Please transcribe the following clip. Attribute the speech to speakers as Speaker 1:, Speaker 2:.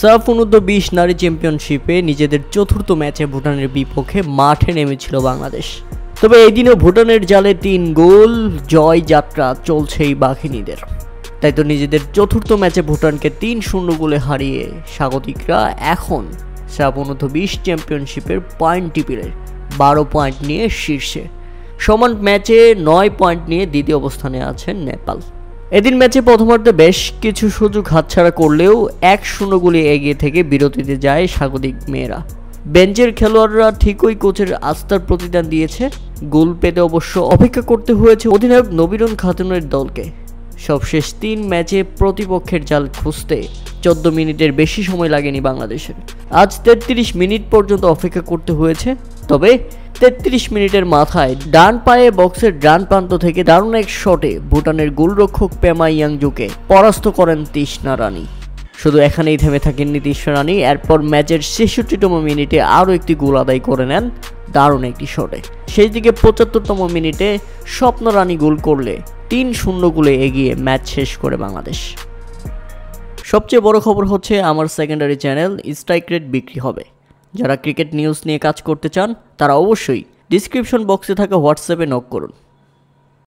Speaker 1: সাফ অনূর্ধ্ব-20 নারী চ্যাম্পিয়নশিপে নিজেদের চতুর্থ ম্যাচে ভুটানের বিপক্ষে মাঠে নেমেছিল বাংলাদেশ। তবে এদিনও ভুটানের জালে 3 গোল, জয় যাত্রা চলছেই বাঘিনীদের। তাই তো নিজেদের চতুর্থ ম্যাচে ভুটানকে 3-0 গোলে হারিয়ে স্বাগতিকরা এখন সাফ অনূর্ধ্ব-20 চ্যাম্পিয়নশিপের পয়েন্ট টেবিলে 12 পয়েন্ট নিয়ে শীর্ষে। সমান ম্যাচে 9 পয়েন্ট নিয়ে দ্বিতীয় অবস্থানে আছেন নেপাল। এদিন ম্যাচে প্রথমার্ধে বেশ কিছু সুযোগ হাতছাড়া করলেও 1-0 গোলে এগিয়ে থেকে বিরতিতে যায় স্বাগতিক মেয়েরা। বেঞ্চের খেলোয়াড়রা ঠিকই কোচের আস্থার প্রতিদান দিয়েছে। গোল পেতে অবশ্য অপেক্ষা করতে হয়েছে অধিনায়ক নবীরন খাতুনের দলকে। সবশেষ 3 ম্যাচে প্রতিপক্ষের জাল খুঁজতে 14 মিনিটের বেশি সময় লাগেনি বাংলাদেশের। আজ 33 মিনিট পর্যন্ত অপেক্ষা করতে হয়েছে। তবে 33 মিনিটের মাথায় ডান পায়ে বক্সের ডান প্রান্ত থেকে দারুণ এক শটে ভুটানের গোলরক্ষক পেমা ইয়াংজুকে পরাস্ত করেন তৃষ্ণা রানী। শুধু এখানেই থেমে থাকেননি তৃষ্ণা রানী, এরপর ম্যাচের 66তম মিনিটে আরও একটি গোল আদায় করে নেন দারুণ একটি শটে। সেই দিকে 75তম মিনিটে স্বপ্ন রানী গোল করলে 3-0 গোলে এগিয়ে ম্যাচ শেষ করে বাংলাদেশ। সবচেয়ে বড় খবর হচ্ছে আমার সেকেন্ডারি চ্যানেল স্ট্রাইক রেট বিক্রি হবে। যারা ক্রিকেট নিউজ নিয়ে কাজ করতে চান তারা অবশ্যই ডিসক্রিপশন বক্সে থাকা হোয়াটসঅ্যাপে নক করুন।